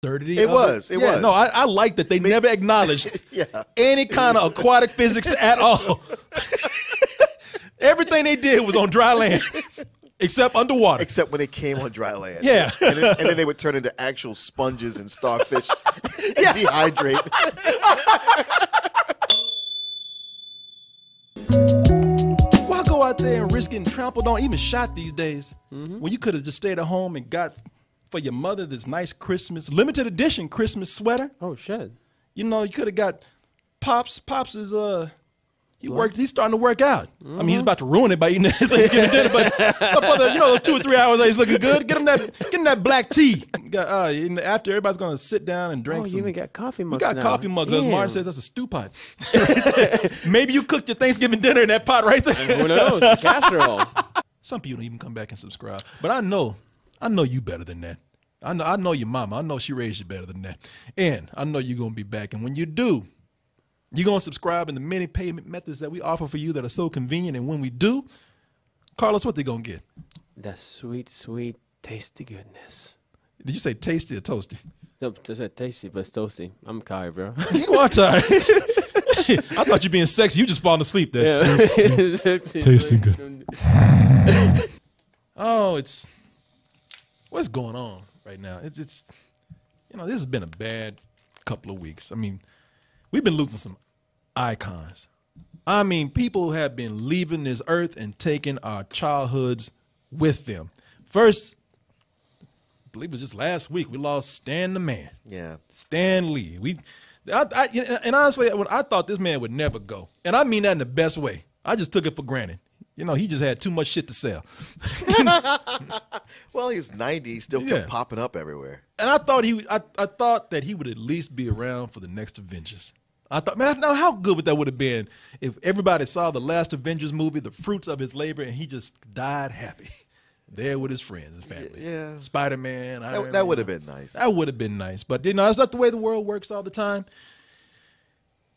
absurdity. It was. No, I like that they never acknowledged any kind of aquatic physics at all. Everything they did was on dry land, except underwater. Except when it came on dry land. Yeah. And then they would turn into actual sponges and starfish and dehydrate. Why go out there and risk getting trampled on, even shot these days, when you could have just stayed at home and got for your mother this nice Christmas, limited edition Christmas sweater? Oh, shit. You know, you could have got Pops. Pops is he's starting to work out. I mean, he's about to ruin it by eating that Thanksgiving dinner, but for the, those 2 or 3 hours that he's looking good, get him that black tea. After everybody's gonna sit down and drink. Oh, you even got coffee mugs. We got now. coffee mugs. As Martin says, that's a stew pot. Maybe you cooked your Thanksgiving dinner in that pot right there. Who knows? Casserole. Some people don't even come back and subscribe, but I know you better than that. I know your mama. I know she raised you better than that, and I know you're gonna be back. And when you do, you're going to subscribe in the many payment methods that we offer for you that are so convenient. And when we do, Carlos, what they going to get? That sweet, sweet, tasty goodness. Did you say tasty or toasty? No, just said tasty, but it's toasty. I'm tired, bro. You are tired. I thought you being sexy. You just falling asleep. That's tasty good. Oh, what's going on right now? It's this has been a bad couple of weeks. I mean, we've been losing some icons. I mean, people have been leaving this earth and taking our childhoods with them. First, I believe it was just last week, we lost Stan the Man. Yeah. Stan Lee. And honestly, I thought this man would never go. And I mean that in the best way. I just took it for granted. He just had too much shit to sell. Well, he's 90. He still kept popping up everywhere. And I thought that he would at least be around for the next Avengers. I thought, man, now how good that would have been if everybody saw the last Avengers movie, the fruits of his labor, and he just died happy there with his friends and family. Yeah. Spider-Man. That would have been nice. That would have been nice. But, that's not the way the world works all the time.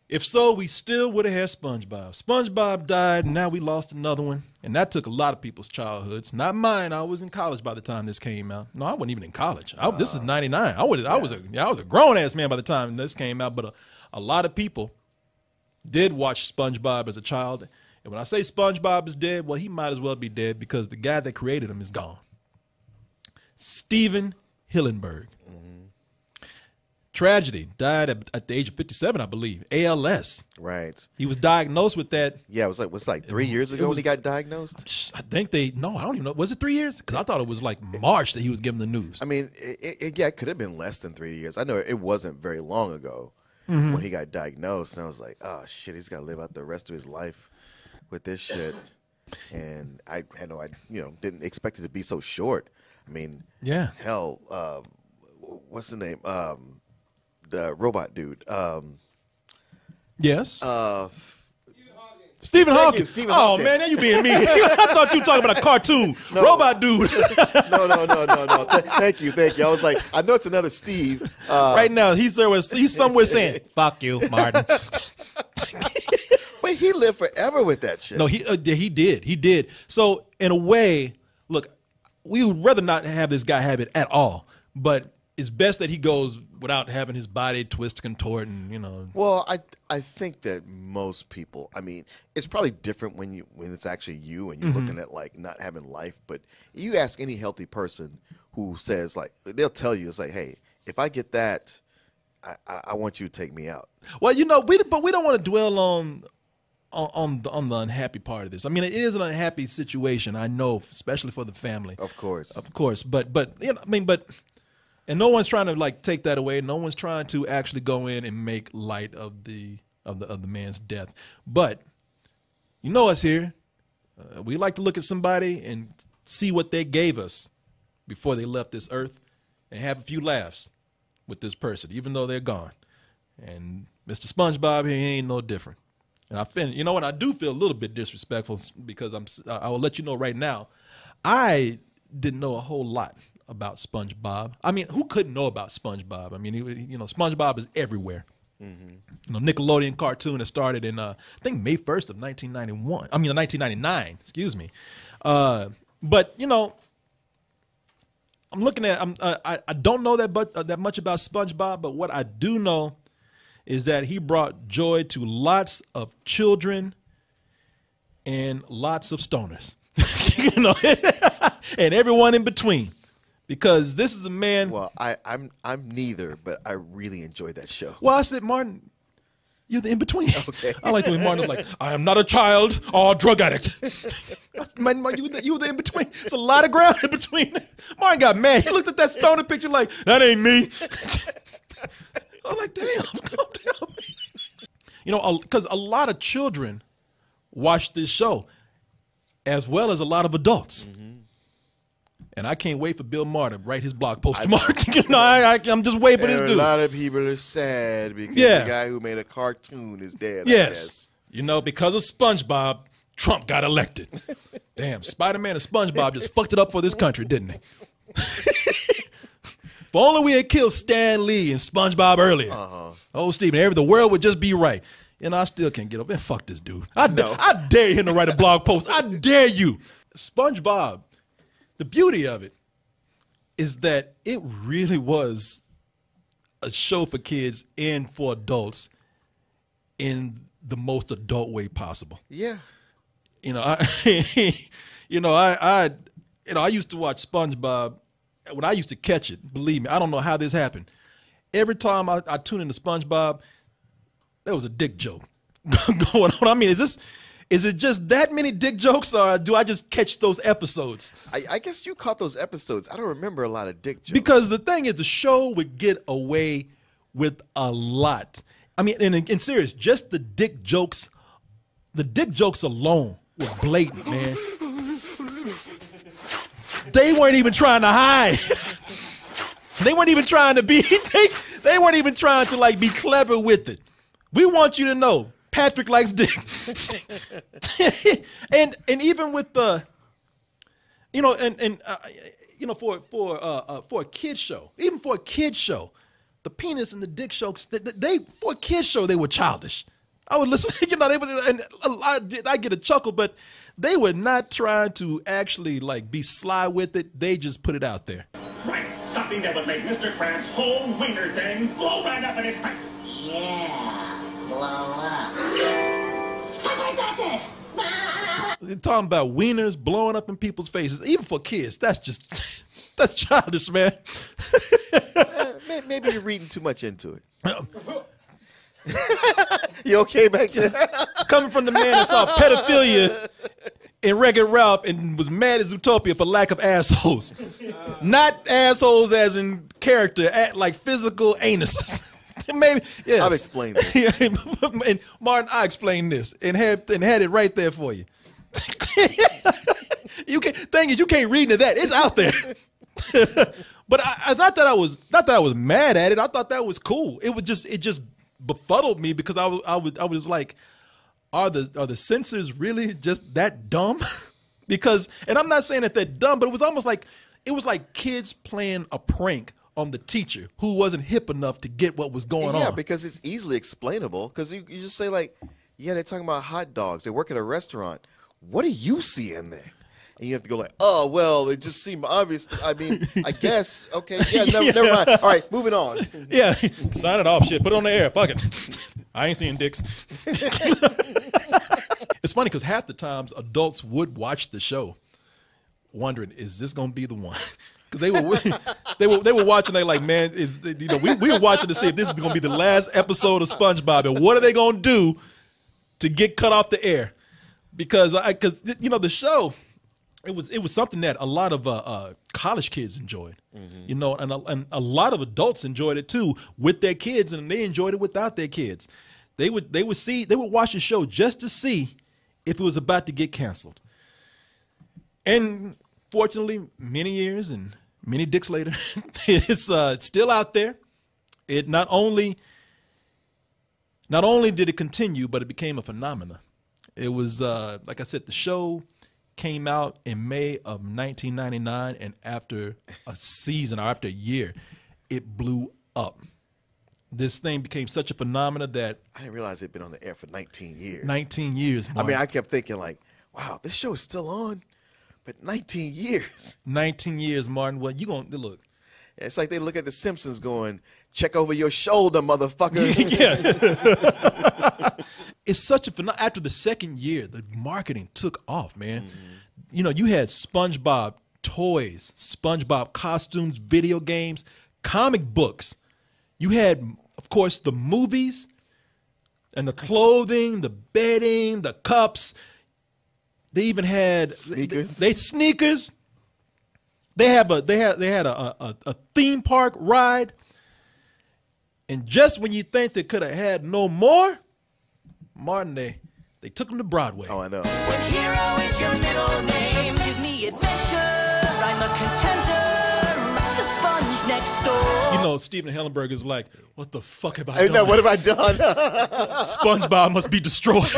If so, we still would have had SpongeBob. SpongeBob died, and now we lost another one. And that took a lot of people's childhoods. Not mine. I was in college by the time this came out. No, I wasn't even in college. This is 99. I was a grown-ass man by the time this came out. But a lot of people did watch SpongeBob as a child. And when I say SpongeBob is dead, well, he might as well be dead because the guy that created him is gone. Stephen Hillenburg. Tragedy. Died at the age of 57, I believe. ALS. Right. He was diagnosed with that. Yeah, it was like 3 years ago when he got diagnosed? I think I don't even know. Was it 3 years? Because I thought it was like March that he was given the news. I mean, it could have been less than 3 years. I know it wasn't very long ago when he got diagnosed. And I was like, oh, shit, he's got to live out the rest of his life with this shit. And I didn't expect it to be so short. I mean, hell, what's the name? The robot dude. Yes. Stephen Hawking. Oh, man, now you being mean. I thought you were talking about a cartoon. No. Robot dude. No. Thank you. I was like, I know it's another Steve. Right now, he's somewhere saying, fuck you, Martin. Wait, he lived forever with that shit. No, he did. He did. So, in a way, look, we would rather not have this guy have it at all. But it's best that he goes without having his body twist, contort, and Well, I think that most people. I mean, it's probably different when it's actually you and you're looking at like not having life. But you ask any healthy person who says like they'll tell you it's like, hey, if I get that, I want you to take me out. Well, we don't want to dwell on the unhappy part of this. I mean, it is an unhappy situation. I know, especially for the family. Of course. But and no one's trying to like take that away. No one's trying to actually go in and make light of the man's death. But us here, we like to look at somebody and see what they gave us before they left this earth, and have a few laughs with this person, even though they're gone. And Mr. SpongeBob here, he ain't no different. And I do feel a little bit disrespectful because I will let you know right now, I didn't know a whole lot about SpongeBob. I mean, who couldn't know about SpongeBob? I mean, SpongeBob is everywhere. Nickelodeon cartoon that started in I think May 1st of 1999. Excuse me. But I'm looking at. I don't know that much about SpongeBob, but what I do know is that he brought joy to lots of children and lots of stoners, you know, and everyone in between. Because this is a man. Well, I'm neither, but I really enjoyed that show. Well, I said, Martin, you're the in between. Okay. I like the way Martin was like, I am not a child or a drug addict. Man, you the in between. It's a lot of ground in between. Martin got mad. He looked at that stoner picture like, that ain't me. I was like, damn, calm down. You know, because a lot of children watch this show, as well as a lot of adults. Mm-hmm. And I can't wait for Bill Maher to write his blog post tomorrow. You know, I'm just waiting for this dude. A lot of people are sad because the guy who made a cartoon is dead. Yes. I guess. You know, because of SpongeBob, Trump got elected. Damn, Spider-Man and SpongeBob just fucked it up for this country, didn't they? If only we had killed Stan Lee and SpongeBob earlier. Oh, Stephen, the world would just be right. You know, I still can't get up. Man, fuck this dude. I dare him to write a blog post. I dare you. SpongeBob, the beauty of it is that it really was a show for kids and for adults in the most adult way possible. Yeah. You know, I used to watch SpongeBob when I used to catch it. Believe me, I don't know how this happened. Every time I tune into SpongeBob, there was a dick joke going on. I mean, is it just that many dick jokes, or do I just catch those episodes? I guess you caught those episodes. I don't remember a lot of dick jokes. Because the thing is, the show would get away with a lot. I mean, in serious, just the dick jokes alone were blatant, man. They weren't even trying to hide. They weren't even trying to be, they weren't even trying to like be clever with it. We want you to know Patrick likes dick. and even with the, you know, for a kid show, even for a kid show, the penis and the dick jokes, for a kid show, they were childish. I would listen, you know, I get a chuckle, but they were not trying to actually like be sly with it. They just put it out there. Right, something that would make Mr. Krabs' whole wiener thing blow right up in his face. Yeah, blow up. Spotlight, that's it. They're talking about wieners blowing up in people's faces, even for kids. That's childish, man. Maybe you're reading too much into it. You okay back there? Coming from the man that saw pedophilia in Wreck-It Ralph and was mad at Zootopia for lack of assholes. Not assholes as in character, like physical anuses. Maybe, yes. I've explained this. And Martin, I explained this and had it right there for you. Thing is, you can't read into that. It's out there. But it's not that I was mad at it. I thought that was cool. It just befuddled me because I was like, are the censors really just that dumb? Because, and I'm not saying that they're dumb, but it was almost like kids playing a prank on the teacher who wasn't hip enough to get what was going on. Yeah, because it's easily explainable. Because you just say like, yeah, they're talking about hot dogs. They work at a restaurant. What do you see in there? And you have to go like, oh, well, it just seemed obvious. I mean, I guess. Okay, yeah, never mind. All right, moving on. Yeah, sign it off, shit. Put it on the air. Fuck it. I ain't seeing dicks. It's funny because half the times adults would watch the show wondering, is this going to be the one? Because they were watching, they like, man, we were watching to see if this is going to be the last episode of SpongeBob, and what are they going to do to get cut off the air? Because you know, the show, it was something that a lot of college kids enjoyed, you know, and a lot of adults enjoyed it too with their kids, and they enjoyed it without their kids. They would watch the show just to see if it was about to get canceled. And fortunately, many years and many dicks later, it's still out there. It not only did it continue, but it became a phenomenon. It was like I said, the show came out in May of 1999, and after a season or after a year, it blew up. This thing became such a phenomenon that I didn't realize it'd been on the air for 19 years. 19 years. Mark. I mean, I kept thinking like, wow, this show is still on. But 19 years. 19 years, Martin. Well, you gonna look. It's like they look at The Simpsons going, check over your shoulder, motherfucker. Yeah. It's such a phenomenon. After the second year, the marketing took off, man. You know, you had SpongeBob toys, SpongeBob costumes, video games, comic books. You had, of course, the movies and the clothing, the bedding, the cups. They even had sneakers. Sneakers. They had a theme park ride. And just when you think they could have had no more, Martin, they took them to Broadway. Oh, I know. When hero is your middle name, give me adventure. I'm a contender. It's the sponge next door. You know, Stephen Hillenburg is like, what the fuck have I done? No, what have I done? SpongeBob must be destroyed.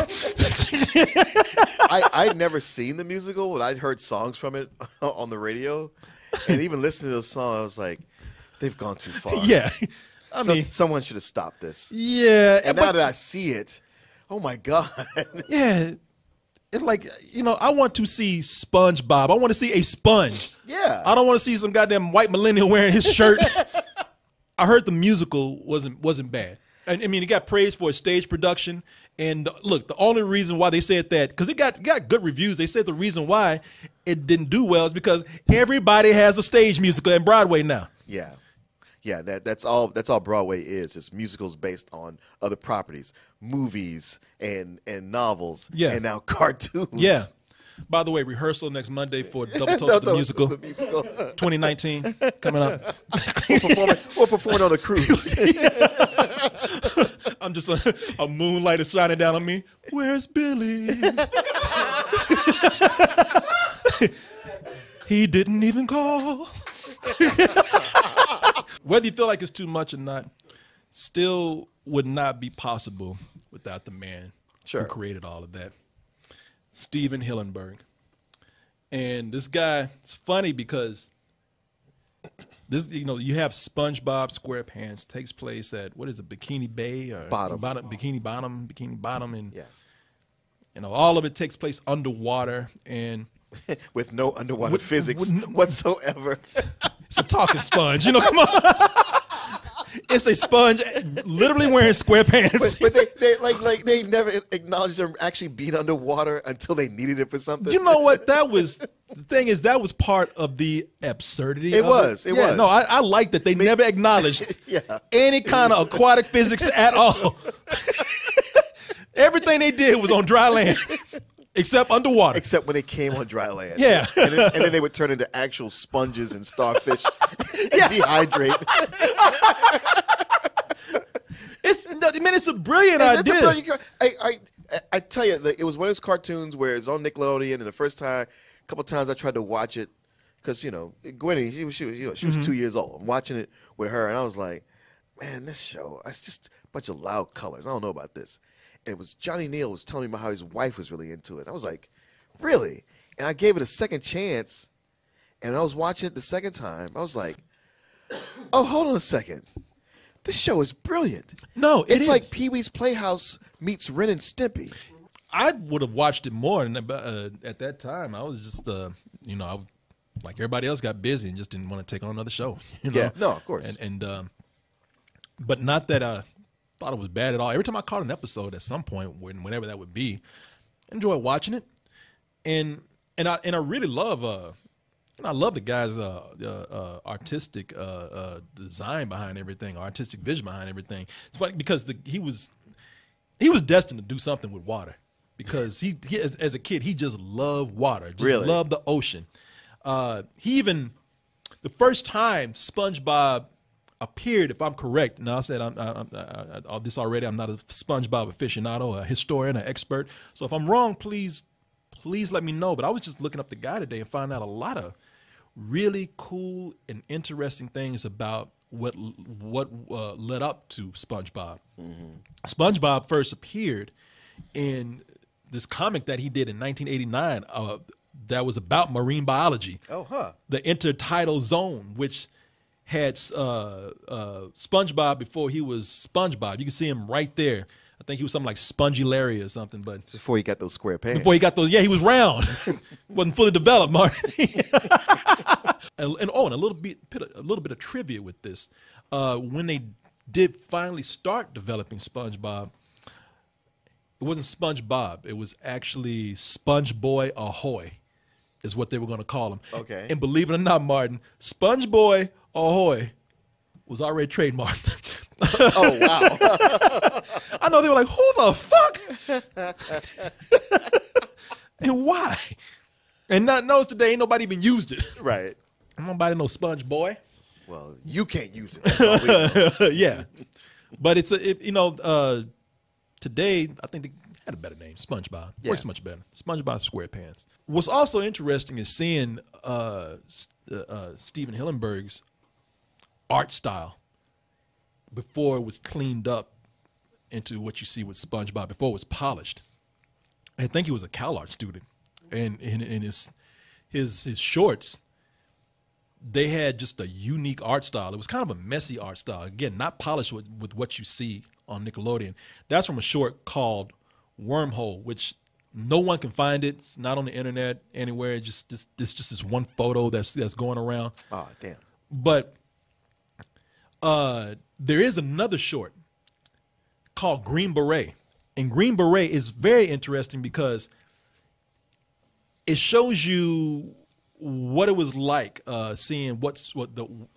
I'd never seen the musical, but I'd heard songs from it on the radio. And even listening to the song, I was like, they've gone too far. Yeah. I mean, someone should have stopped this. Yeah. And now that I see it, oh my God. Yeah. It's like, you know, I want to see SpongeBob. I want to see a sponge. Yeah. I don't want to see some goddamn white millennial wearing his shirt. I heard the musical wasn't bad. And I mean, it got praised for its stage production. And look, the only reason why they said that, because it got good reviews, they said the reason why it didn't do well is because everybody has a stage musical in Broadway now. Yeah. Yeah, that's all Broadway is. It's musicals based on other properties, movies and novels, and now cartoons. Yeah. By the way, rehearsal next Monday for Double Toast the Musical. The musical. 2019 coming up. We're performing on a cruise. I'm just a moonlight is shining down on me. Where's Billy? He didn't even call. Whether you feel like it's too much or not, still would not be possible without the man who created all of that. Stephen Hillenburg. And this guy, it's funny because this, you know, you have SpongeBob SquarePants, takes place at, what is it, Bikini Bay or Bikini Bottom, and you know, all of it takes place underwater and with no underwater physics whatsoever. It's a talking sponge, you know. Come on. It's a sponge, literally wearing SquarePants. But they never acknowledged them actually being underwater until they needed it for something. You know what? That was the thing is that was part of the absurdity. It was. No, I like that they never acknowledged any kind of aquatic physics at all. Everything they did was on dry land. Except underwater. Except when they came on dry land. Yeah. And then they would turn into actual sponges and starfish and dehydrate. It's a brilliant idea. I tell you, it was one of those cartoons where it's on Nickelodeon, and the first time, a couple times I tried to watch it, because, you know, Gwenny, she was 2 years old. I'm watching it with her, and I was like, man, this show, it's just a bunch of loud colors. I don't know about this. It was Johnny Neal was telling me about how his wife was really into it. I was like, really? And I gave it a second chance, and I was watching it the second time. I was like, oh, hold on a second. This show is brilliant. No, it's like Pee-wee's Playhouse meets Ren and Stimpy. I would have watched it more, and at that time, I was just, you know, like everybody else, got busy and just didn't want to take on another show. You know? Yeah, no, of course. But not that I thought it was bad at all. Every time I caught an episode at some point, whenever that would be, I enjoyed watching it, and I really love I love the guy's artistic design behind everything, artistic vision behind everything. It's funny because he was destined to do something with water, because he as a kid he just loved water, just loved the ocean. He even, the first time SpongeBob appeared, if I'm correct, now I said this already, I'm not a SpongeBob aficionado, a historian, an expert. So if I'm wrong, please let me know. But I was just looking up the guy today and found out a lot of really cool and interesting things about what led up to SpongeBob. SpongeBob first appeared in this comic that he did in 1989 that was about marine biology. The Intertidal Zone, which had SpongeBob before he was SpongeBob. You can see him right there. I think he was something like Spongy Larry or something. But before he got those square pants. Before he got those, yeah, he was round. Wasn't fully developed, Martin. and a little bit of trivia with this. When they did finally start developing SpongeBob, it wasn't SpongeBob. It was actually Sponge Boy Ahoy, is what they were going to call him. Okay. And believe it or not, Martin, Sponge Boy Ahoy was already trademarked. Oh, wow. I know, they were like, who the fuck? And why? And not notice today, ain't nobody even used it. Right. Nobody knows Sponge Boy. Well, you can't use it. That's all we know. Yeah. But today, I think they had a better name, SpongeBob. Yeah. Works much better. SpongeBob SquarePants. What's also interesting is seeing Stephen Hillenburg's art style before it was cleaned up into what you see with SpongeBob, before it was polished. I think he was a Cal Art student. And in his shorts, they had just a unique art style. It was kind of a messy art style. Again, not polished with what you see on Nickelodeon. That's from a short called Wormhole, which no one can find it. It's not on the internet anywhere. It's just this one photo that's going around. Oh, damn. But there is another short called Green Beret. And Green Beret is very interesting because it shows you what it was like seeing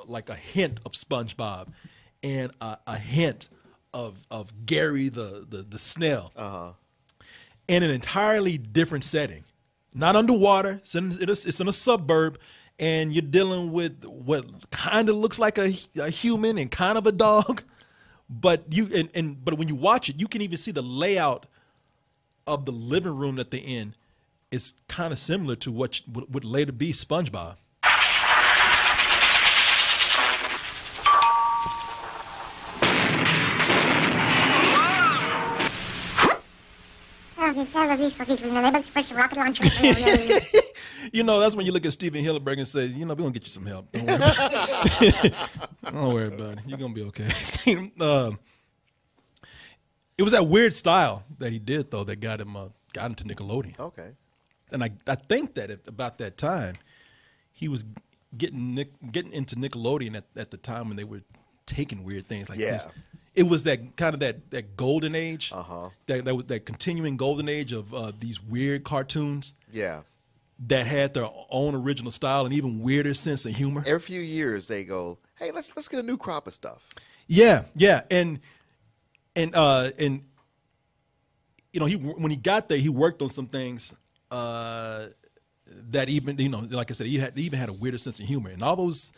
like a hint of SpongeBob and a hint of Gary the snail in an entirely different setting. Not underwater. It's in a suburb, and you're dealing with what kind of looks like a human and kind of a dog. But but when you watch it, you can even see the layout of the living room that they're in. It's kind of similar to what would later be SpongeBob. You know, that's when you look at Stephen Hillenburg and say, you know, we're going to get you some help. Don't worry about it. Don't worry about it. You're going to be okay. It was that weird style that he did, though, that got him to Nickelodeon. Okay. And I think that about that time, he was getting into Nickelodeon at the time when they were taking weird things like this. It was that kind of that golden age, that was that continuing golden age of these weird cartoons. Yeah. That had their own original style and even weirder sense of humor. Every few years they go, hey, let's get a new crop of stuff. Yeah, yeah, and you know, when he got there, he worked on some things that even, you know, like I said, he even had a weirder sense of humor, and all those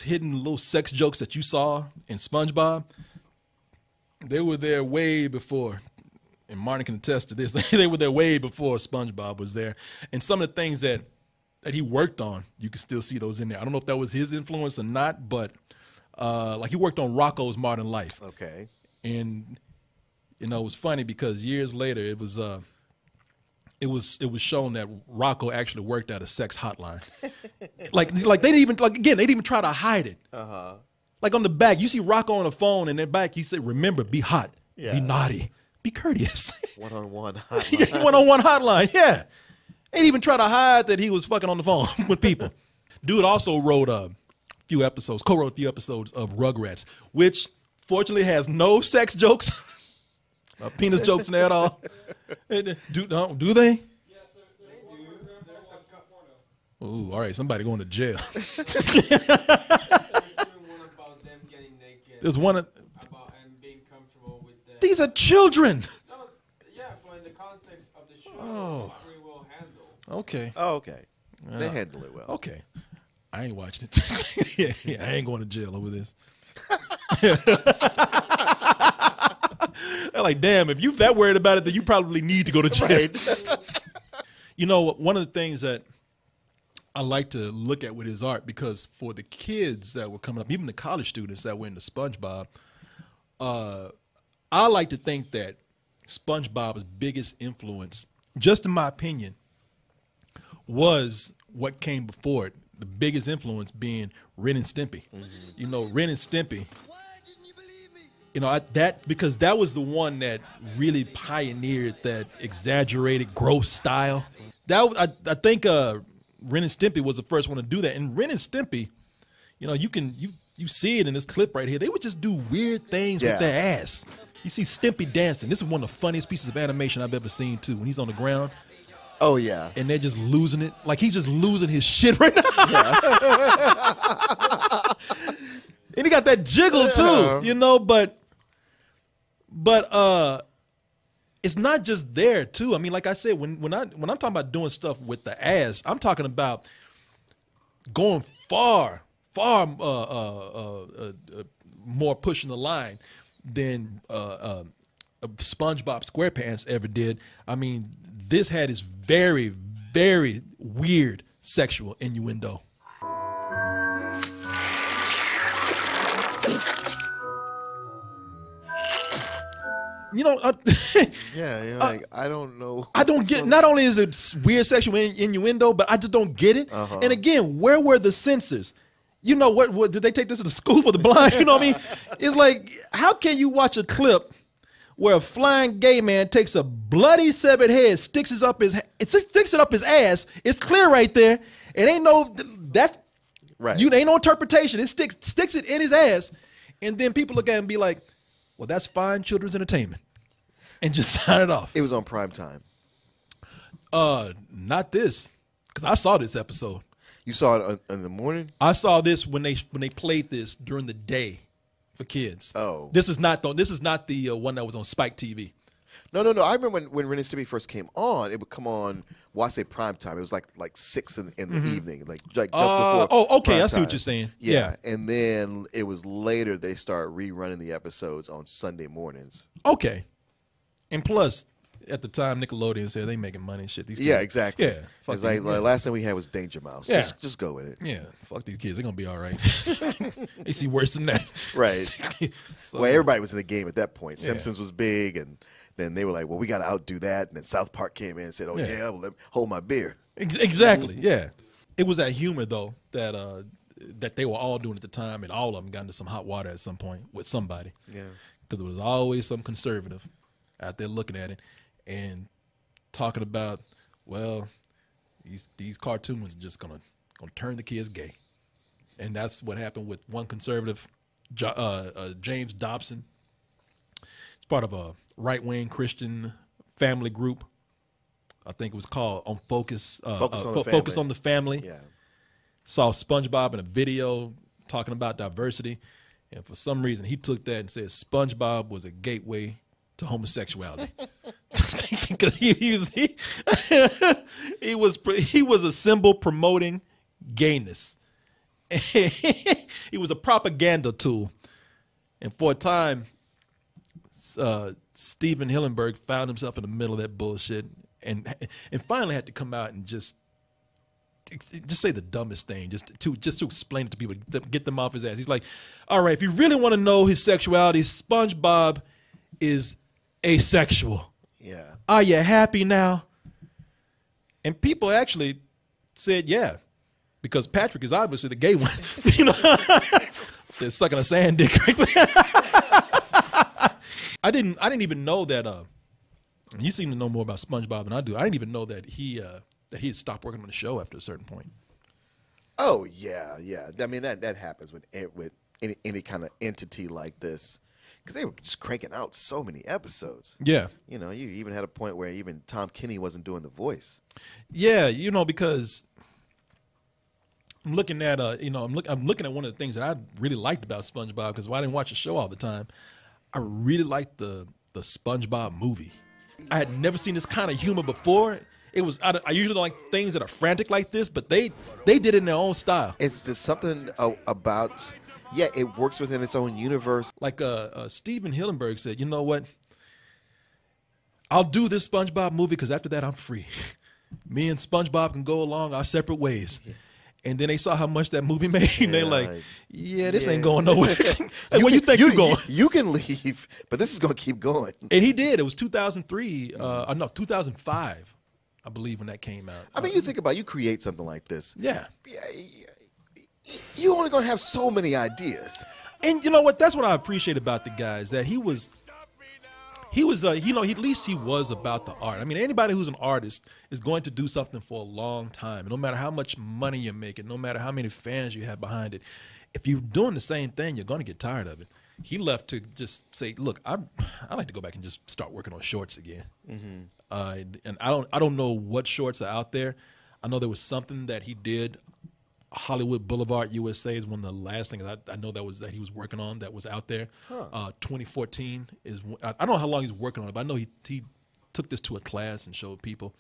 hidden little sex jokes that you saw in SpongeBob, they were there way before. And Martin can attest to this. They were there way before SpongeBob was there. And some of the things that he worked on, you can still see those in there. I don't know if that was his influence or not, but like he worked on Rocko's Modern Life. Okay. And you know, it was funny because years later it was shown that Rocco actually worked at a sex hotline. like they didn't even try to hide it. Like on the back, you see Rocco on the phone, and then back you say, "Remember, be hot, be naughty, be courteous." One-on-one hotline. One-on-one hotline, yeah. Ain't even try to hide that he was fucking on the phone with people. Dude also wrote co-wrote a few episodes of Rugrats, which fortunately has no sex jokes, penis jokes in there at all. Do they? Yes, they do. There's a couple. Ooh, all right, somebody going to jail. There's one about and being comfortable with the... These are children. No, yeah, but in the context of the show, it's pretty well handled. Okay. Oh, okay. They handle it well. Okay. I ain't watching it. yeah, I ain't going to jail over this. They're like, damn, if you're that worried about it, then you probably need to go to jail. Right. You know, one of the things that I like to look at with his art, because for the kids that were coming up, even the college students that were into SpongeBob, I like to think that SpongeBob's biggest influence, just in my opinion, was what came before it. The biggest influence being Ren and Stimpy. You know, Ren and Stimpy. Why didn't you believe me? You know, because that was the one that really pioneered that exaggerated, gross style. That I think Ren and Stimpy was the first one to do that. And Ren and Stimpy, you know, you see it in this clip right here. They would just do weird things with their ass. You see Stimpy dancing. This is one of the funniest pieces of animation I've ever seen too. When he's on the ground. Oh yeah. And they're just losing it. Like he's just losing his shit right now. Yeah. And he got that jiggle too, you know, but it's not just there too. I mean, like I said, when I'm talking about doing stuff with the ass, I'm talking about going far more pushing the line than SpongeBob SquarePants ever did. I mean, this had its very, very weird sexual innuendo. You know, like, I don't know. I don't get. Not only is it weird sexual innuendo, but I just don't get it. And again, where were the censors? You know what? Did they take this to the school for the blind? You know what I mean? It's like, how can you watch a clip where a flying gay man takes a bloody severed head, sticks it up his ass? It's clear right there. It ain't no that. Right. Ain't no interpretation. It sticks it in his ass, and then people look at it and be like, well, that's fine children's entertainment, and just sign it off. It was on prime time. Not this, because I saw this episode. You saw it in the morning? I saw this when they played this during the day for kids. Oh, this is not the one that was on Spike TV. No. I remember when Ren and Stimpy first came on, it would come on. Well, I say prime time. It was like 6 in the evening, like just before. Oh, okay, I see time. what you're saying. Yeah, and then it was later they started rerunning the episodes on Sunday mornings. Okay, and plus, at the time, Nickelodeon said they making money and shit. These kids, exactly. Yeah, it's like last thing we had was Danger Mouse. Yeah. Just go with it. Yeah, fuck these kids. They're gonna be all right. They see worse than that. Right. So, well, everybody was in the game at that point. Simpsons was big, and then they were like, well, we got to outdo that. And then South Park came in and said, oh, yeah well, let me hold my beer. Exactly, yeah. It was that humor, though, that they were all doing at the time, and all of them got into some hot water at some point with somebody. Yeah. Because there was always some conservative out there looking at it and talking about, well, these cartoons are just gonna turn the kids gay. And that's what happened with one conservative, James Dobson. It's part of a right-wing Christian family group. I think it was called Focus on the Family. Yeah. Saw SpongeBob in a video talking about diversity, and for some reason he took that and said SpongeBob was a gateway to homosexuality. Because he was a symbol promoting gayness. He was a propaganda tool, and for a time, Stephen Hillenburg found himself in the middle of that bullshit, and finally had to come out and just say the dumbest thing, just to explain it to people, to get them off his ass. He's like, all right, if you really want to know his sexuality, SpongeBob is asexual. Yeah. Are you happy now? And people actually said, yeah, because Patrick is obviously the gay one. You know, they're sucking a sand dick right there. I didn't even know that. You seem to know more about SpongeBob than I do. I didn't even know that he had stopped working on the show after a certain point. Oh yeah. I mean that happens with any kind of entity like this, because they were just cranking out so many episodes. Yeah. You know, you even had a point where even Tom Kenny wasn't doing the voice. Yeah, you know, because I'm looking at I'm looking at one of the things that I really liked about SpongeBob, because I didn't watch the show all the time. I really liked the SpongeBob movie. I had never seen this kind of humor before. It was I usually don't like things that are frantic like this, but they did it in their own style. It's just something about it works within its own universe. Like Stephen Hillenburg said, you know what? I'll do this SpongeBob movie because after that I'm free. Me and SpongeBob can go along our separate ways. Yeah. And then they saw how much that movie made, and they're like, this ain't going nowhere. Like, where you think you're going? You can leave, but this is going to keep going. And he did. It was 2003, 2005, I believe, when that came out. I mean, you think about it, you create something like this. Yeah. You're only going to have so many ideas. And you know what? That's what I appreciate about the guy is that he was, you know, at least he was about the art. I mean, anybody who's an artist is going to do something for a long time. No matter how much money you're making, no matter how many fans you have behind it, if you're doing the same thing, you're going to get tired of it. He left to just say, "Look, I like to go back and just start working on shorts again." And I don't know what shorts are out there. I know there was something that he did. Hollywood Boulevard USA is one of the last things I know that he was working on that was out there. 2014 is I don't know how long he's working on it, but I know he took this to a class and showed people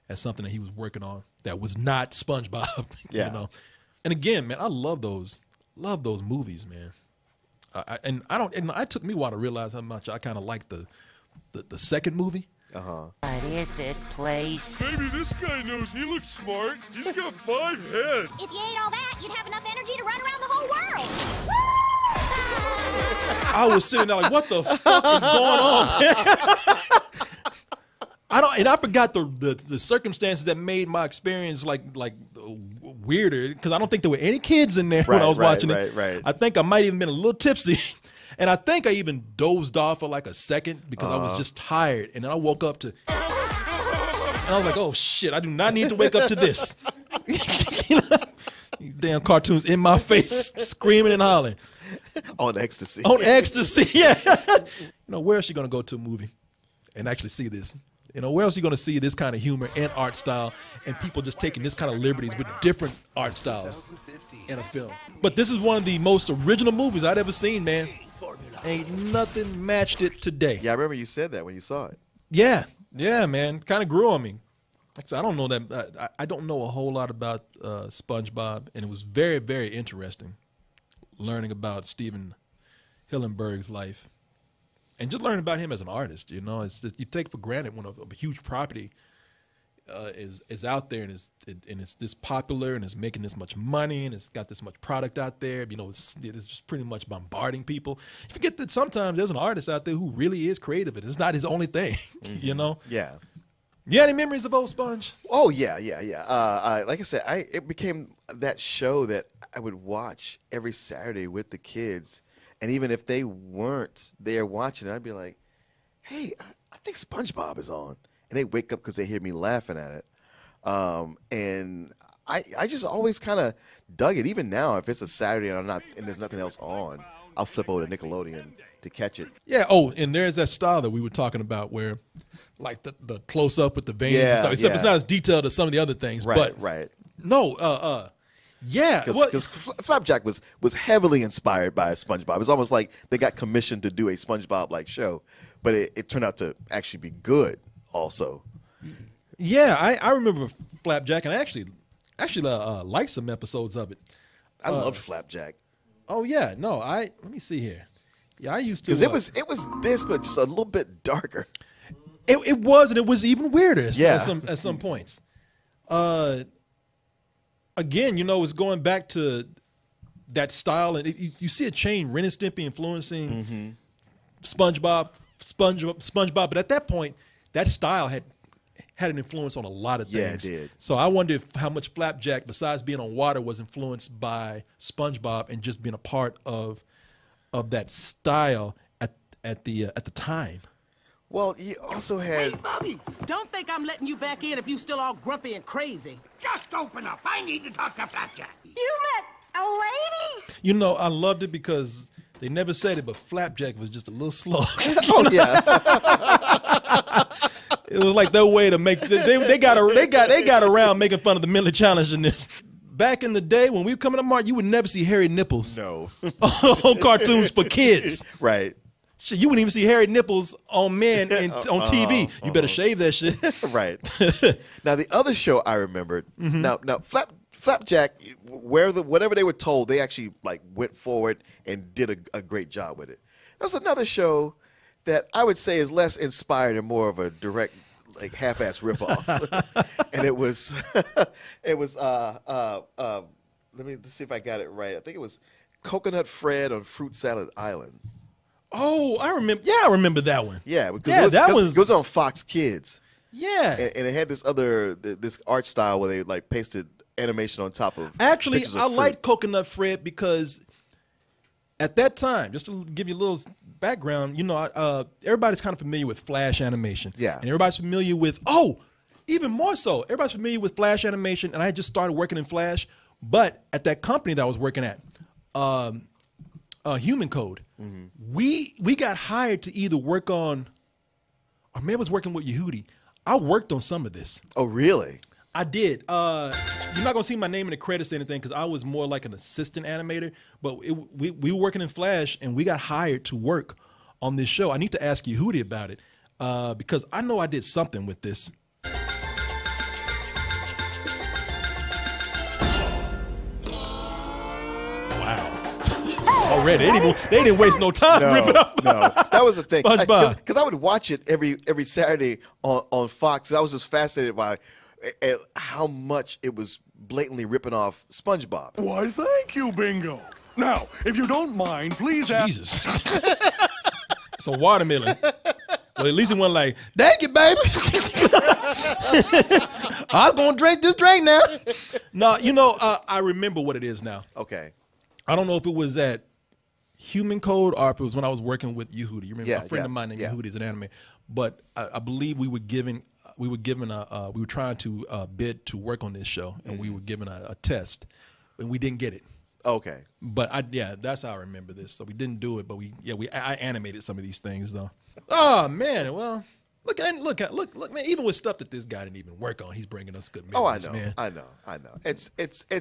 as something that he was working on that was not SpongeBob. Yeah. You know, and again, man, I love those movies, man. It took me a while to realize how much I kind of like the second movie. What is this place? Maybe this guy knows. He looks smart. He's got 5 heads. If you ate all that, you'd have enough energy to run around the whole world. I was sitting there like, what the fuck is going on? I forgot the circumstances that made my experience like weirder, because I don't think there were any kids in there when I was watching it. Right. I think I might even been a little tipsy. And I think I even dozed off for like a second because I was just tired. And then I woke up and I was like, oh shit, I do not need to wake up to this. These damn cartoons in my face, screaming and hollering. On ecstasy. On ecstasy, yeah. You know, where else you going to go to a movie and actually see this? You know, where else are you going to see this kind of humor and art style and people just taking this kind of liberties with different art styles in a film? But this is one of the most original movies I'd ever seen, man. Ain't nothing matched it today. Yeah, I remember you said that when you saw it. Yeah, man. Kind of grew on me. I don't know that. I don't know a whole lot about SpongeBob, and it was very, very interesting learning about Stephen Hillenburg's life, and just learning about him as an artist. You know, it's just, you take for granted when a huge property is out there and it's this popular and it's making this much money and it's got this much product out there. You know, it's just pretty much bombarding people. You forget that sometimes there's an artist out there who really is creative and it's not his only thing. You know? Yeah. You got any memories of Old Sponge? Oh yeah. Like I said, it became that show that I would watch every Saturday with the kids, and even if they weren't there watching it, I'd be like, "Hey, I think SpongeBob is on." And they wake up because they hear me laughing at it. And I just always kind of dug it. Even now, if it's a Saturday and there's nothing else on, I'll flip over to Nickelodeon to catch it. Yeah. Oh, and there's that style that we were talking about where, like the close up with the veins and stuff. Except it's not as detailed as some of the other things. Right. No. Yeah. Because Flapjack was heavily inspired by SpongeBob. It's almost like they got commissioned to do a SpongeBob-like show, but it turned out to actually be good. Also, yeah, I remember Flapjack, and I actually liked some episodes of it. I loved Flapjack. Oh yeah, no, let me see here. Yeah, I used to because it was this, but just a little bit darker. It was, and it was even weirder. Yeah. at some points. Again, you know, it's going back to that style, and you see a chain, Ren and Stimpy influencing SpongeBob, but at that point, that style had an influence on a lot of things. Yeah, it did. So I wonder how much Flapjack, besides being on water, was influenced by SpongeBob and just being a part of that style at the time. Well, he also had. Hey, Bobby, don't think I'm letting you back in if you still all grumpy and crazy. Just open up. I need to talk to Flapjack. You met a lady? You know, I loved it because they never said it, but Flapjack was just a little slow. Oh yeah. It was like their way to make they got around making fun of the mentally challenged in this. Back in the day when we were coming to Mark, you would never see hairy nipples. No. On cartoons for kids. Right. Shit, you wouldn't even see hairy nipples on men on TV. You better shave that shit. Right. Now the other show I remembered. Now Flapjack, whatever they were told, they actually like went forward and did a great job with it. There's another show that I would say is less inspired and more of a direct, like half-ass ripoff. And it was let me see if I got it right. I think it was Coconut Fred on Fruit Salad Island. Oh, I remember. Yeah, I remember that one. Yeah, because it was on Fox Kids. Yeah, and it had this art style where they like pasted animation on top of. Actually, pictures of I fruit. liked Coconut Fred because at that time, just to give you a little background, you know, everybody's kind of familiar with Flash animation. Yeah. And everybody's familiar with, even more so, everybody's familiar with Flash animation, and I had just started working in Flash, but at that company that I was working at, Human Code, we got hired to either work on, or maybe I was working with Yehudi. I worked on some of this. Oh, really? I did. You're not gonna see my name in the credits or anything because I was more like an assistant animator. But we were working in Flash, and we got hired to work on this show. I need to ask Yehudi about it because I know I did something with this. Wow. Already, they didn't waste no time ripping up. No, that was the thing. SpongeBob. Because I would watch it every Saturday on Fox. I was just fascinated by how much it was blatantly ripping off SpongeBob. Why, thank you, Bingo. Now, if you don't mind, please Jesus. It's a watermelon. Well, at least it wasn't like, dang it, baby. I was going to drink this drink now. No, you know, I remember what it is now. Okay. I don't know if it was at Human Code or if it was when I was working with Yehudi. You remember a friend of mine named Yehudi is an anime. But I believe we were trying to bid to work on this show, and we were given a test, and we didn't get it. Okay. But that's how I remember this. So we didn't do it, but I animated some of these things though. Oh man, well, look, man. Even with stuff that this guy didn't even work on, he's bringing us good memories, man. I know. It's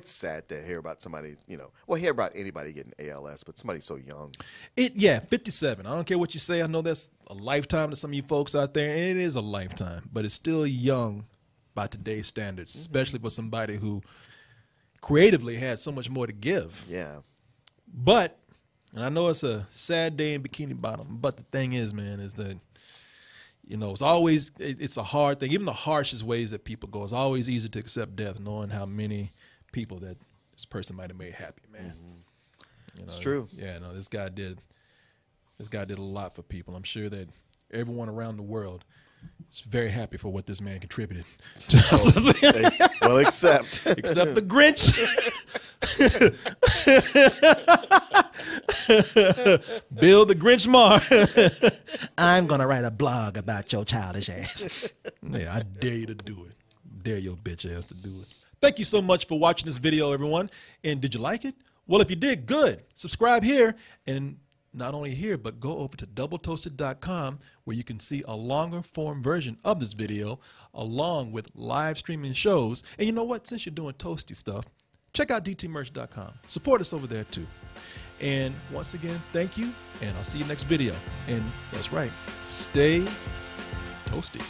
sad to hear about somebody, you know, hear about anybody getting ALS, but somebody so young. 57. I don't care what you say. I know that's a lifetime to some of you folks out there, and it is a lifetime, but it's still young by today's standards, especially for somebody who creatively had so much more to give. Yeah. But, and I know it's a sad day in Bikini Bottom, but the thing is, man, is that, you know, it's a hard thing. Even the harshest ways that people go, it's always easy to accept death, knowing how many people that this person might have made happy, man. You know, it's true. Yeah, no, this guy did a lot for people. I'm sure that everyone around the world is very happy for what this man contributed. Well, except the Grinch. Bill the Grinch Mar. I'm gonna write a blog about your childish ass. Yeah, I dare you to do it. Dare your bitch ass to do it. Thank you so much for watching this video, everyone. And did you like it? Well, if you did, good. Subscribe here, and not only here, but go over to doubletoasted.com where you can see a longer form version of this video along with live streaming shows. And you know what? Since you're doing toasty stuff, check out dtmerch.com. Support us over there too. And once again, thank you, and I'll see you next video. And that's right, stay toasty.